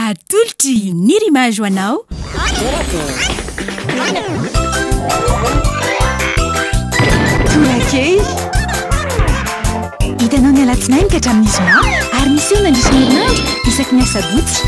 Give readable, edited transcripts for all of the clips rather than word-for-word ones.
atolotry ny rimage hoanao. Torakey hitanao ny alatsinainy ka hatramin'ny zoma ary misy eo nandrisy ny herinandro isaky ny asabotsy.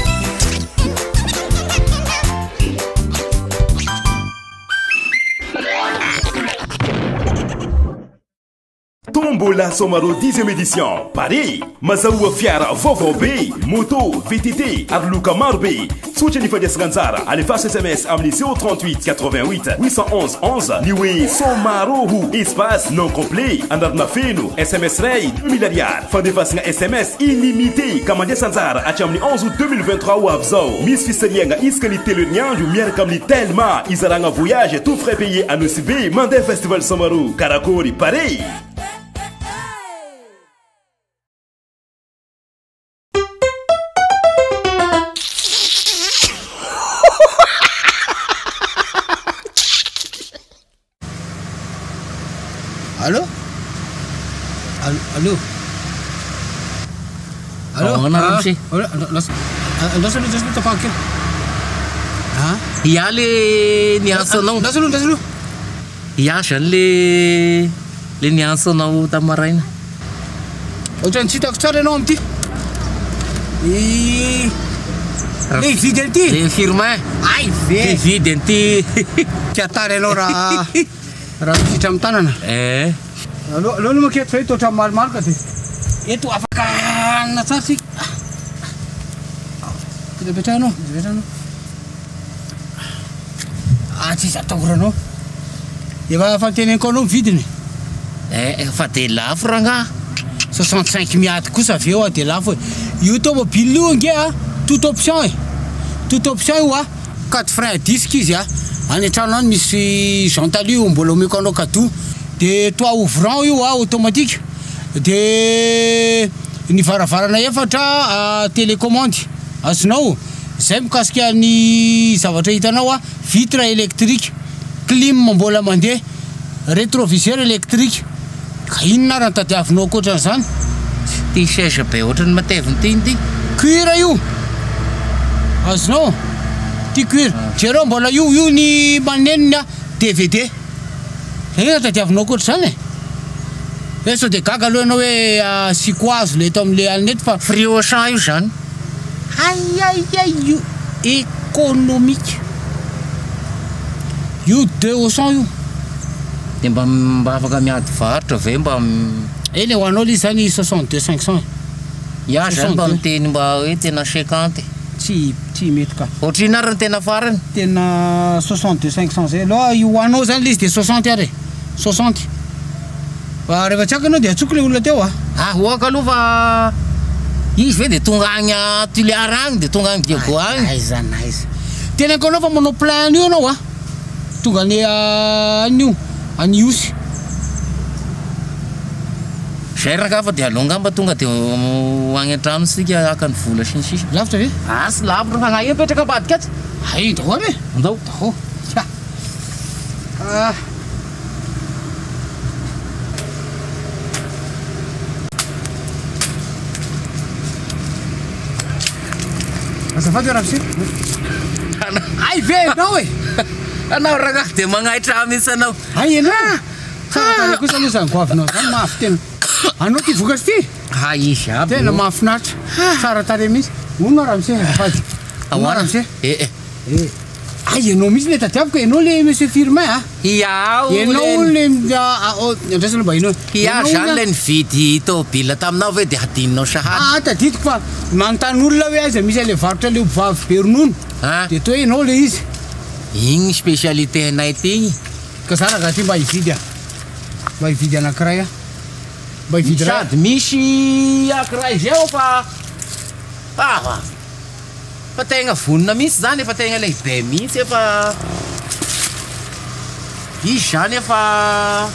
Tombola Somaro 10e édition Paris mazahoa fiara vaovao be moto VTT ary loka maro be tsotra ny fandesana anjara alefaso SMS amin'ny 038 88 811 11 ny hoe Somaro espace non complet anarana feno SMS ray 2000 ariary fandefasana SMS illimité ka mandesa anjara hatramin'ny 11 août 2023 ho avy zao misy fisariagna isaka ny telo herinandro miaraka amin'ny Telma izaragna voyage tout frais payé à Nosy mandeha festival Somaro karakory Paris. Allô? Allô? Allô? Oh, Ramsey. Dasalo tapakil. Ha? Iya le niasanao. Dasalo. Iya zany le niasanao tamaraina. Ohatrany tsy hitako tsara ianao amity. Le vidy an'ity. Le firmin. Ay ve. Vidy an'ity. Tiatary ianao raha misitra amin'ny tanana. Allo maketo fa eto ohatrany maromaro ka ty. Eto afaka hanina tsara sika. Ipetrahanao. Tsisy atahoranao. Efa fanteneniko anao vidiny. Fa de lafo ranga. 65 miady kosa avy eo de lafo. Io tomobile io nge toute option e. Toute option io 4 freins à disque izy any an-trano any misy jantali io mbola omeko anao cadeau. De toit ouvrant io automatique. De ny varavarana efatra télécommande azonao. Zay mikasika ny zavatra hitanao vitre électrique, clim mbola mandeha, rétroviseur électrique. Ka inona raha tadiavinao ankoatran'izany? Ty seza be ohatrany mateviny ty. Cuir io. Azonao. Ty cuir. Jereo mbola io ny maneniny DVD. Zay tadiavinao ankoatran'izany e. Sao de gaga aloha ianao hoe asiko azo le eto amin'le alina eto fa Frio champ io zany. Io économique. Io 200 io. De mba afaka miady varotra ve mba eny ho anao le zany 62 500. Ia zany mba miteny mba hoe tena 50. Tsy mety ka. Ohatrina ary ny tena farany. Tena 62 500 zay. Aloha io ho anao zany le izy de 60 ary. 60. Fa rehefa tsy ako anao de atsoko le olona teo Oaka aloha fa izy ve de tonga agny Tuliara agny de tonga agny Diego agny. Aiza. Tenako anao fa manao plein io anao tonga ny an'io Aniosy. Zay raha fa de alonga mba tonga de agny an-trano sika aka ny vola sy ny sisa. Lavitra ve? Sy lavitra fa agnaia petraka ambadika aty. Ay ndao me. Ndao. Azafady Ramsey. Ay ve anao e. Anao raha de magnaitra mihitsy anao. Ay ianao. Tsara kosa aloha zany goavinao zany mafy tena. Anao ty vokatry ty. Izy aby. Tena mahafinaritra. Tsara tare mihitsy. Ono Ramsey azafady. Ramsey. Ay ianao mihitsy le tadiaviko ianao le monsieur Firmin Iao ianao le andrasana mba ianao. Ia zany le nividy tômôbila taminao ve de adininao sahady. Tadidiko fa manontany olona hoe aiza misy le varotra le vavy be ronono. De to ianao le izy. Igny spécialité anay ty igny. Ka zara raha ty mba hividy mba hividy anankiray mba hividy raha. Sady misy ankiray zay fa fa tegna vonona mihitsy zany efa tegna lehibe mihitsy efa izy zany efa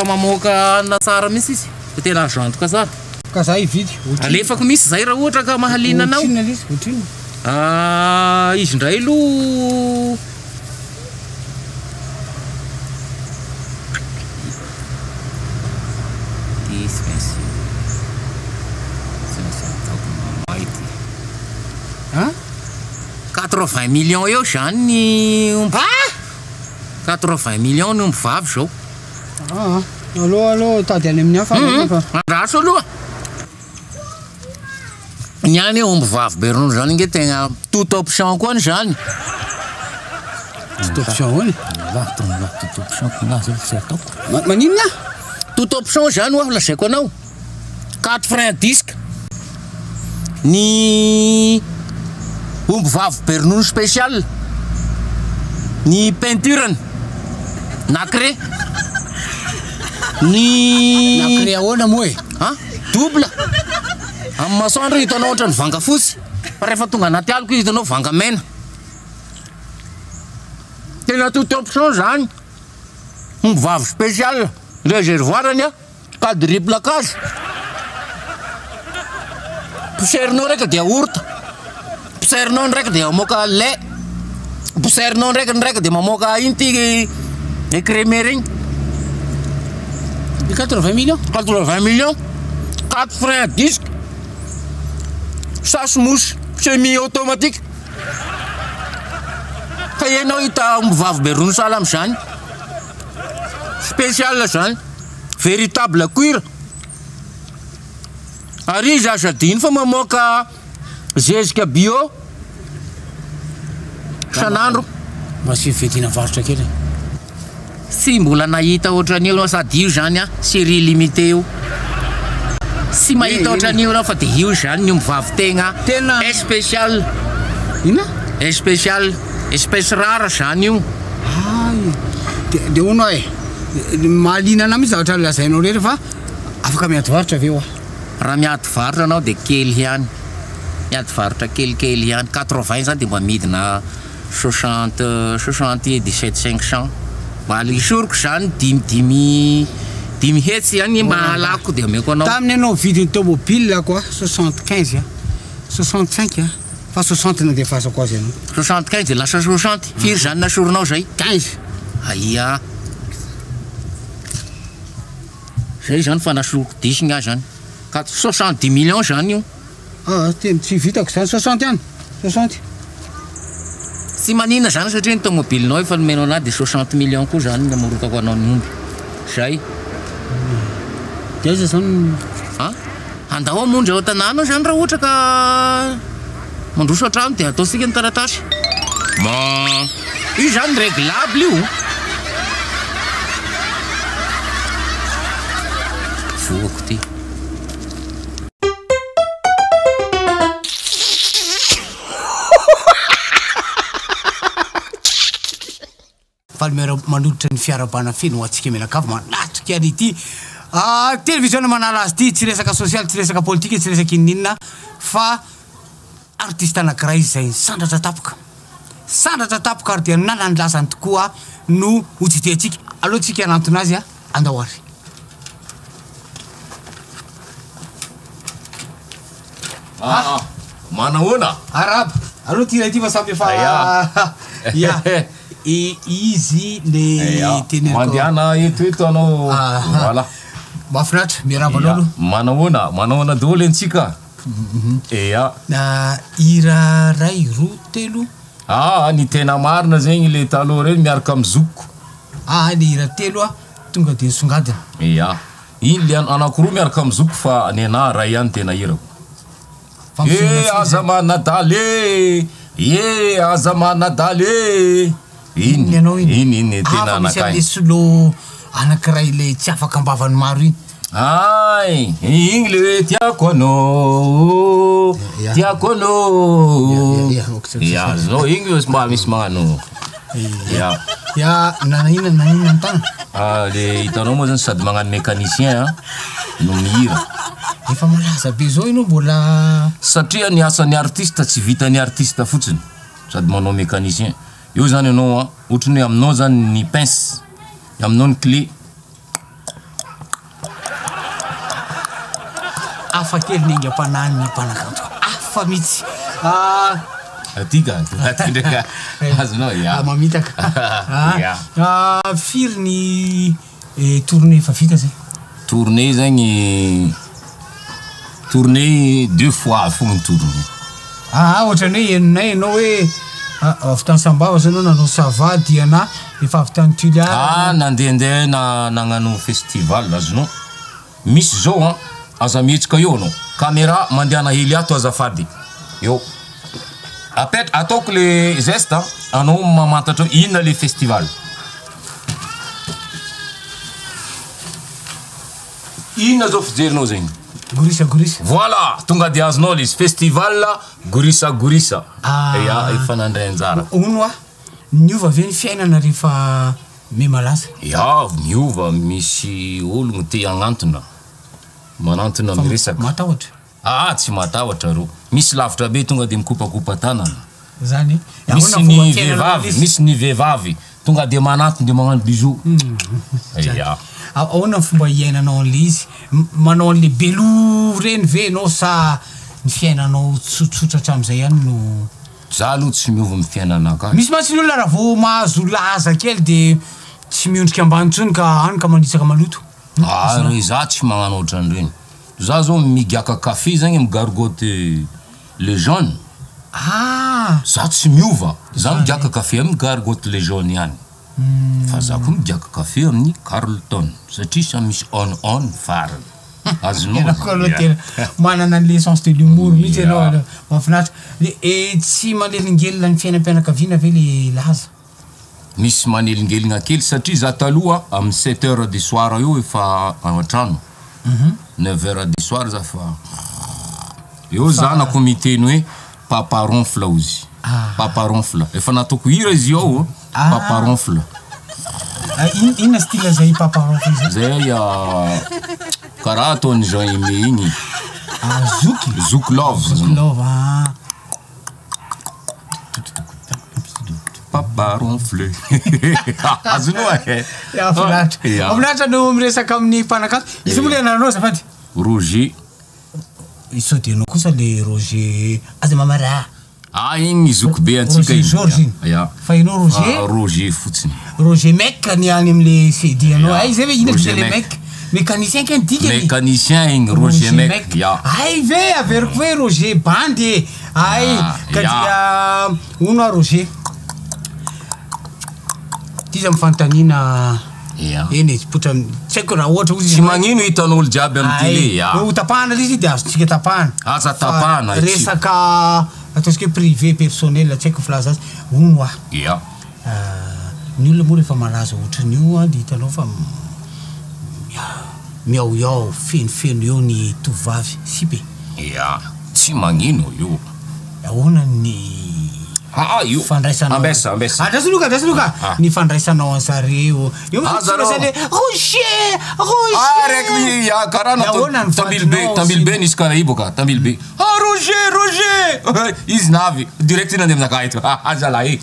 mamoaka na tsara mihitsy izy fa tena azo antoka tsara. Ka za hividy. Alefako mihitsy zay raha ohatra ka mahaliana anao. Izy ndray aloha Hein? 80 millions eo zany ny 80 millions no mivavy zao. Aloha tady any amin'ny hafa. Raso aloha. Ny any omby vavy be rono zany nge tegna toute option koa zany. Toute option hono. Toute option kinazy tsy ataoko. Maninona? Toute option zany oa lazaiko anao. 4 freins disque. Ny omby vavy be ronono spécial. Ny peinturany. Nacré. Ny nacré ahoana moa e? Double. Amin'ny masoandro hitanao ohatran'ny vanga fosy. Fa rehefa tonga anaty aliko hitanao vanga mena. Tena toute option zany. Omby vavy spécial. Réservoirany a quadruple cage. Pousserinao raiky dia ourta. Pousserinao ndraiky dia mamoaka lait. Pousserinao ndraiky dia mamoaka ino ty écrémé regny. 80 millions? 80 millions. 4 freins disque. Sas-mousse semi-automatique. Fa ianao hita omby vavy be rono salama zany. Spécial zany. Véritable cuir. Ary izy aza diny fa mamoaka zezika bio. Sanandro. Masy fidina varotra kely. Sy mbola nahita ohatran'io sady io zany série limité io. Sy mahita ohatran'io na fa de io zany ny omby vavy tegna spécial. Ina? Spécial. Espèce rare zany io. De hono e. Mahalinana mihitsy zavatra lazainao rehetra fa afaka miady varotra aveo. Raha miady varotra anao de kely ihany. Miady varotra kelikely ihany. 80 zany de mba midina 60 et 17 500. Mba alisoriko zany dimy hetsy ihany mba alako de ameko anao. Taminy anao vidiny tomobile koa 75 65 fa 60 na de fasako azy anao. 75 de lasa 60. Firy zany nasoronao zay? 15. Aia. Zay zany fa nasoroko disina zany. 70 millions zany io. Tsy vitako zany 60 ihany. 60. Sy manina zany satria ny tomobilinao efa nomenao anahy de 60 millions koa zany namorotako anao ny omby. Zay. De iza zany andao amonjy ao tanàna zany raha ohatra ka mandroso antrano de ataosika ny taratasy. Io zany réglable io. Voako ty. Falmera manoditra ny fiarabana feno ho atsika menakavy manatrika an'ity télévision manala azy ty tsy resaka social tsy resaka politika tsy resaka ininina fa artiste anankiray izay sandratra tapoka ary dia nanany lasany tokoa no hojiteantsika aloha tsika anantona azy andao ary. Manahoana? Araba. Aloha ty ty fa samby efa izy le teneniko. Mandiana eto anao. Voilà. Mahafinaritra miaraba anao aloha. Manahoana daholo antsika. Hira ray roa telo. Ny tena marina zegny le taloha reny miaraka amin'ny zokiko. Ny hira telo tonga de songadina. Iny le anankiroa miaraka amin'ny zokiko fa ny anahy ray ihany tena hirako. Azamanadaly Azamanadaly. Iny anao iny. Iny tena anakay. Misy solo anankiray le tsy afaka ambavany maro iny. Igny le tiako anao. Tiako anao. Zao igny mba misy magnano. Nanina antana. Le hitanao moa zany sady magnano mécanicien no mihira. Efa malaza be zao ino mbola satria ny asan'ny artiste tsy vitan'ny artiste fotsiny sady manao mécanicien. Io zany anao ohatrany hoe aminao zany ny pince, aminao ny clé. Afa kely ny ingam-panahy ny mpanakanto. Afa mihitsy. Atika ndraika azonao mamitaka. Firy ny tournée efa vita zay? Tournée zagny tournée 2 fois fogna ny tournée. Ohatrany hoe enonay anao hoe avy tany Sambava zany nanao savady ana efa avy tany Tuliara nandehandeha nagnano festival azonao misy zao aza mihetsika eo anao caméra mandehana hely ato azafady eo ataoko le geste anao mamantatra inona le festival inona zao fijerinao zegny Gorissa voilà tonga de azonao izy festival Gorissa ya efa nandray anjara ono niova ve ny fiainana rehefa me malaza ya miova misy ologno te agnantona manantona miresaka matahotra tsy matahotra ro misy lavitra be tonga de mikopakopa tanana zany misy ny vehivavy tonga de manantona de magnano bisou ya ahoana fomba iainanao an'le izy manao an'le belo reny ve anao sa ny fiainanao tsotsotra hatram'izay ihany no za aloha tsy miova my fiainanaka misy mantsy ny olona raha vao mahazo laza kely de tsy miondrika ambany tsony ka any ka manitsaka maloto re za tsy magnano ohatran'ireny za zao migiaka café zagny migargote le jaune za tsy miova za migiaka café amin'ny gargote le jaune ihany fa za koa migiaka café amin'ny Carlton satria sa misy on farany azonao manana an'le essence de l'humour mihitsy ianao mahafinaritra tsy manelingelina ny fiainam-pianakaviana ve le laza misy manelingelina kely satria za taloha amin'ny 7 heures du soir eo efa antrano 9 heures du soir za fa eo za na komiteny hoe papa ronfle ozy papa ronfle efa nataoko hira izy eo papa ronfle inona style zay papa ronfle zay karaha ataony Jean Aimé igny Zouk Love papa ronfle azonao afinaritra no miresaka amin'ny mpanakato izy moa le anarano zafady Roger isaodianao kosa le Roger aza mamara igny zoko be antsika George fa inao Roger fotsiny Roger mec ny any am'le CD anao ay zay ve ina le mec mécanicien kany dika mécanicien igny Roger mec ay ve averiko hoe Roger bandy ay kadia uno Roger tiza mifantanina eny potra tsy haiko raha ohatra tsy magnino hitan'olo jiaby amin'ny télé ho tapahana izy dia azotsika tapahana aza tapahana resaka ataontsika privé personnel tsy haiko filaza azy uno ny olona moa rehefa malaza ohatran'io dia hitanao fa miao fenofeno eo ny tovavy sipe tsy magnino io ahoana ny fandraisana andrasaloka ny fandraisanao anzareo tambilobe nisy karaha i boka tambilobe Roger izy navy direct iny ande aminaka eto azalahy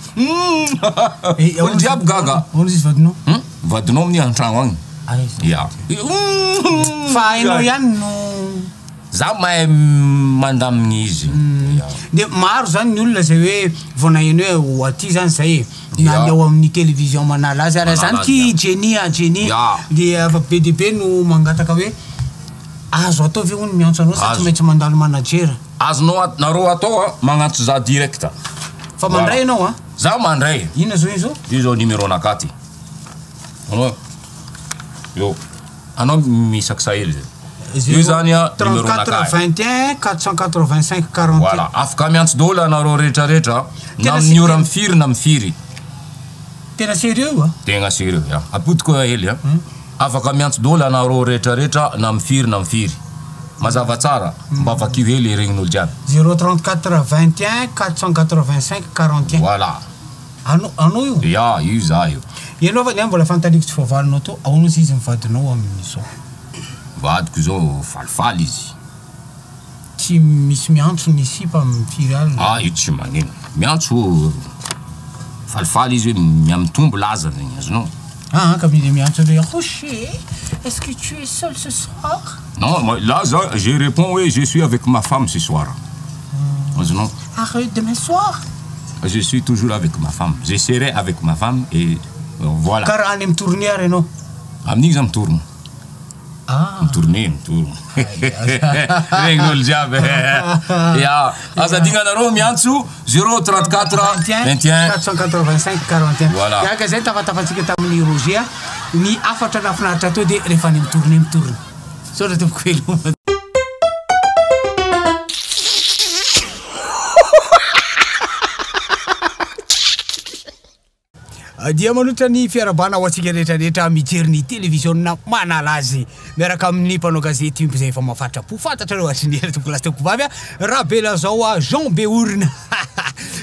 olo jiaby gaga vadinao amin'ny antragno agny fa hainao ihany no za mahay mandamigny izy de maro zany ny olona zay hoe vao naheno hoe aty zany zay naleo amin'ny télévision manala azy ara zany ki Jenny de fa be de be no mangataka hoe azo atao ve hono miantso anao sa tsy maintsy mandalo manager azonao nareo atao magnantso za direct fa mandray anao za mandray inona zao io zao numéro nakaty yo anao misaky sahely zay io zany numéro nakaty 34 485 40 voilà afaka miantso daholo anareo rehetrarehetra na amin'ny ora mifiry na mifiry tena sérieux tegna sérieux apodiko hely afaka miantso daholo anareo rehetrarehetra na mifiry na mifiry mazava tsara mba vakio hely regnin'olo jiaby 034 21 485 41 voilà anao io io za io ianao fa niany mbola fantaniko tsy voavalinao to ahoana izy izy mivadinao amin'izao vadiko zao falifaly izy tsy misy miantso ny sipa mifiry alina io tsy magnino miantso falifaly izy hoe miamitombo laza zegny azonao ka mile miantso le Roger est-ce que tu es seul ce soir non là je réponds oui je suis avec ma femme ce soir azonao demain soir je suis toujours avec ma femme je serai avec ma femme et voilà karaha any amin'ny tournière ianao amin'igny za mitorogno Mitorne regny olo jiaby ya aza dignanareo miantso 034 21 485 41 Voilà. Yaka zay tafatafatsika tamin'ny Roger ny afatra nafinaritra to de rehefa ny mitorne sora tompoko elo dia manotra ny fiarabana ho atsika rehetrarehetra mijery ny télévision manala azy miaraka amin'ny mpanao gazety zay efa mafatrapo fantatrareo atriniera tompoko lasy toko vavy rabela zao a Jean Beorina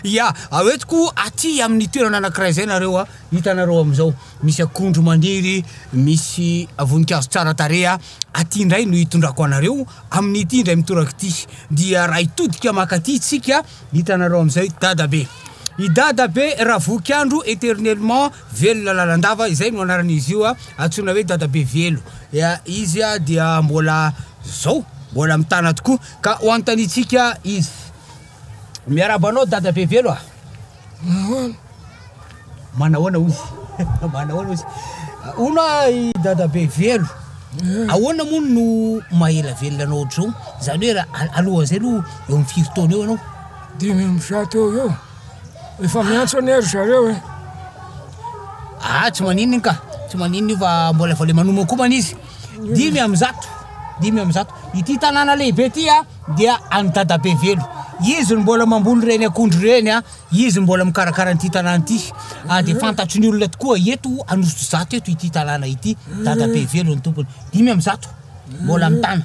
ya aoetiko aty amin'ny toerana anankiray zay nareo hitanareo amizao misy akondro maniry misy voninkazo tsara tareha aty indray no hitondrako anareo amin'ny ity indray mitoraka ity dia raha hitodika makaty tsika hitanareo amizay dadabe idadabe raha vokiandro éternellement velo lalandava izay no anaran'izy io atsona hoe dadabe velo izy dia mbola zao mbola mitana tokoa ka ho antanitsika izy miarabanao dadabe velo manahoana ozy manahoana ozy ona i dadabe velo ahoana moa no mahela velona anao ohatr'izao zany hoe aloha zay aloha eo amin'ny firy taona eo anao 2007 eo efa miantso any ary zareo tsy maninony ka tsy maninony fa mbola efa le manomana koa man izy 10 amby zato ity tanàna lehibe ty dia any dadabe velo izy mbola mamboly reny akondro reny izy mbola mikarakara an'ity tanàna ity de fantatry ny olona tokoa eto anosoto zato eto ity tanàna ity dadabe velo ny tompony 10 amby zato mbola mitana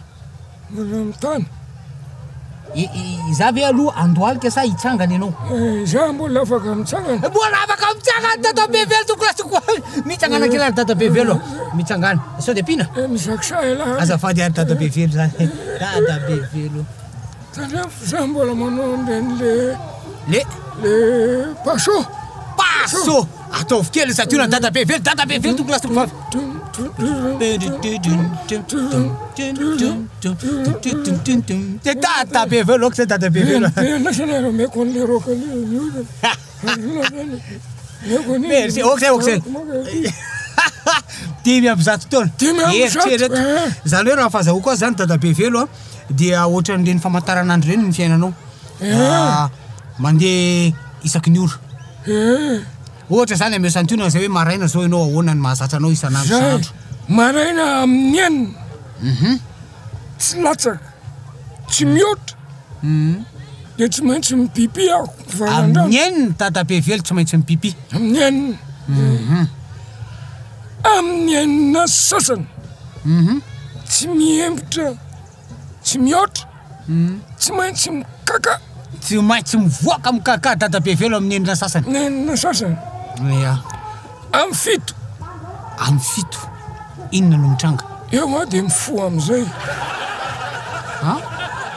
Zavy aloha andohalika sa hitsangana ianao za mbola afaka mitsangana dadabe velo tokotoko mitsangana kelary dadabe velo mitsangana sao de pina misaksa ela azafady ary dadabe velo zany dadabe velo satria za mbola manao ndreny le paso ataovy kely sationa dadabe velo toko lasy toko vavy dadabe velo oka zay dadabe velo nasanaro meko an'le roka merci oka zay 10 amby zato taona eritrereto zany hoe raha fahazahoko azy zany dadabe velo dia ohatran'ireny famantaranandro reny ny fiainanao mandeha isaky ny ora ohatra zany ame santiona zay hoe maraina zao ianao ahoana ny mahazatra anao isanandro sandro maraina amin'ny enina tsy latsaka tsy mihoatra de tsy maintsy mipipi ako amin'ny enina dadabe velo tsy maintsy mipipi amin'ny enina amin'ny enina sasany tsy miembotra tsy mihoatra tsy maintsy mikaka tsy maintsy mivoaka mikaka dadabe velo amin'ny enina sasany enina sasany amin'ny fito inona no mitranga eo de mifo amizay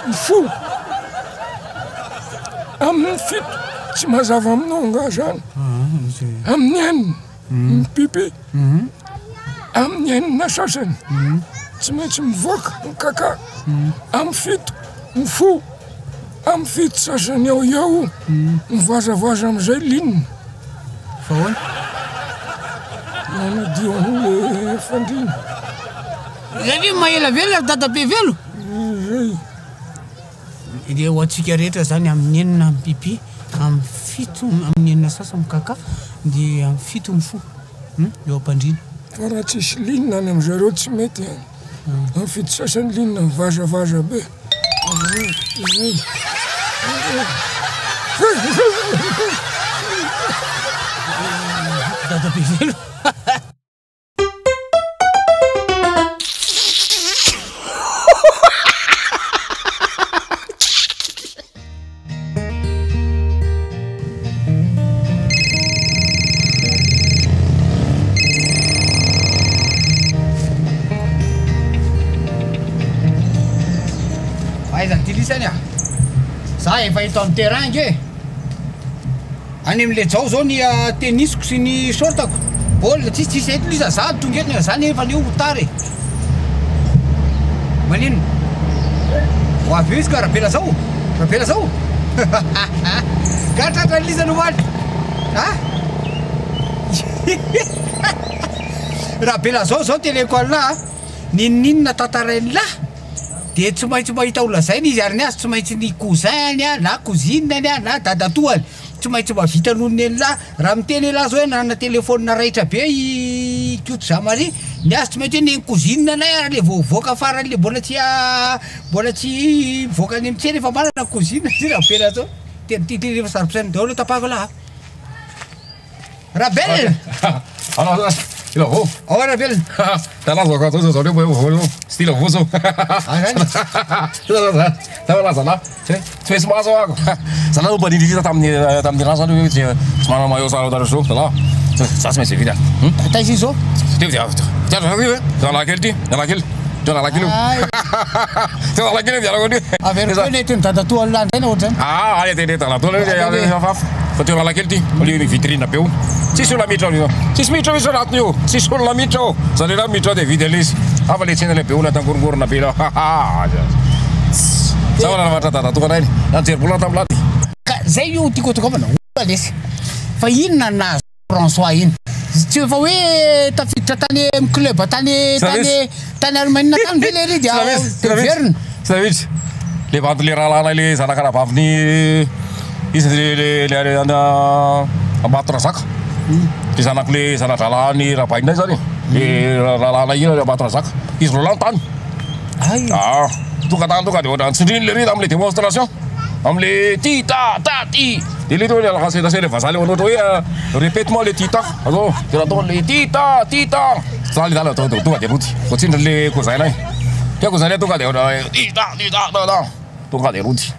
mifo amin'ny fito tsy mazava aminao nga zany amin'ny enina mipipi amin'ny enina sasany tsy maintsy mivoaka mikaka amin'ny fito mifo amin'ny fito sasany eo mivoazavoaza amizay linina fahoana anadio an'le fandrina zay vi mahela velo dadabe velo de ho atsika rehetra zany amin'ny enina mipipi amin'ny fito amin'ny enina sasa mikaka de amin'ny fito mifo eo ampandrina fa raha tsisy linina any amizareo tsy mety amin'ny fito sasany linina mivazavaza be dadabe velo aizany tilisany za efa hito amin'ny terrain ke any am'le jao zao ny tennisiko sy ny shortako baolina tsisy eto lisa za tonga eto zany efa neo tary manino ho avy eo izy ka rabela zao ka tratra lisa no oaly rabela zao teleko alina ninninona tantarain'lahy dia tsy maintsy mahita olona zay ny izy ary ny azy tsy maintsy ny cousin-ny a na cousineny a na dadatoany tsy maintsy mavita nonony an'lahy raha miteny lahy zao hoe nanana telefônina raitra be i koto Jean-Marie ny azy tsy maintsy hoe ny cousine anay ary le voavoaka farany le mbola tsy voaka any amitseny efa manana cousine sy raha pena zao teny refa saropisainy daholo tapahako laha Rabel Oh, Rabel. Tá lá, vou estilo vuso. Tá lá, zala. Fez mais água. Zala o bandido tá me rasa do semana maior sala da show, tá lá. Ça se met c'est vite. Tá isso? Tem. Tá lá aquele. Dona lá aquilo. Tá lá aquele, já agora. A ver, ele tem tá tua lá tem outra. Ah, aí tem tá lá. Tô já fa. Fatto la aquele, olha em vitrina peu. Si sulla mitro, si mitro vi sono atnio, si sulla mitro, sarà mitro de videlis. A vale cene le peu una tangurgur na pila. Sama na matata tu kan na ter pula tam lati. Zay io tiko kama na lesy. Fa inona na François iny. Tsy fa hoe tafiditra tany club tany Allemagne tany vele dia verina. Savitch. Le vant le rala le zanakana vavny izy le ana ambato razaka. Ke zanako le zanadralany rabainay zany. Le ralana ina ambato razaka. Izy rolan tany. Ai. Ah, tonga de oda tsindriny le rita amle démonstration. Amle tita tati. De le la rassé le vasale on otoya répète-moi le tita. Alors, tu attends le tita. Sali dalla tonga de ruti. Ko tsindri le ko zainay. Ke ko zainay tonga de oda tita. Tonga de ruti.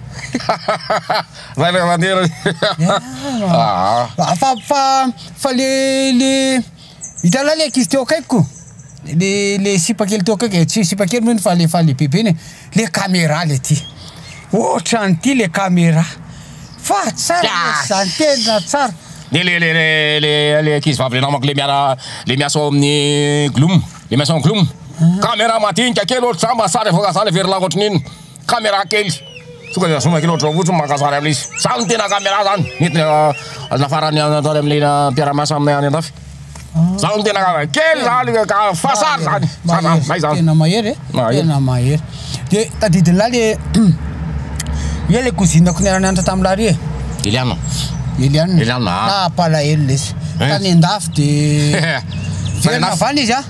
Vai le bandera. Ah. Fa le itala le kistio kaiku. Le sipakely teo akaiky tsy sipakely moa fa le bebe le caméra le ty ohatrany ty le caméra fa tsara zany tena tsara le ankizy vavy le namako le miasa ao amin'ny Gloom le miasa ao Gloom caméra madinika kely ohatry zany masary avoaka zany verina ohatrin'iny caméra kely tonga de somba kely ohatry ohatry makasary amin'izy zany tena caméra zany nentina nafarany atao amle mpiara-miasa aminay any andafy zany tena kely zany fasary zany zany tena mahery tena mahery de tadidin'la le ia le cousinako niara-nianatra tamin'la ry Eliane na palahelo lesy tany andafy de verina avany izy a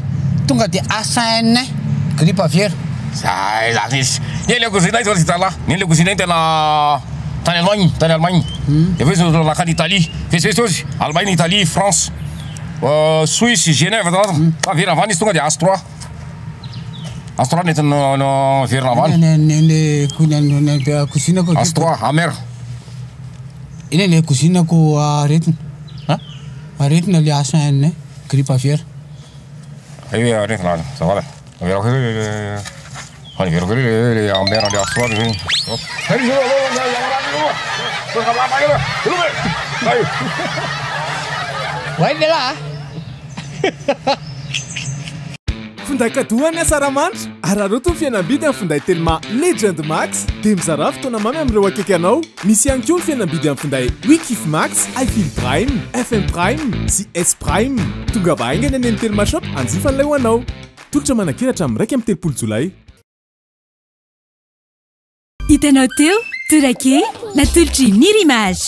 tonga de asainay grippe aviaire zay zany izy nie le cousinay zao tala nie le cousinay tena tany Allemagne efa izy nakany Italie fesfesy Allemagne Italie France Suisse Genève fa verina avany izy tonga de As3 nentina verina avany cousinako As3 amer iny le cousinako aretina le asainay grippe aviaire aí aretina ça va Hani vero le amer le As3 vai de lá Finday kadohany asaramanitra ary raha roto ny fianambidy amin'ny finday telema Legend Max dia mizara fotoana mamy amin'ireo akaiky anao. Misy ihany koa ny fianambidy amin'ny finday Wikif Max, iFeel Prime, FM Prime sy S Prime. Tonga va aingana eny amin'ny telema shop anjifa an'ilay ho anao. Tolotra manakiratra amin'ny 1 Jolay. Hitanao teo, torakey, natolotry Nirimage.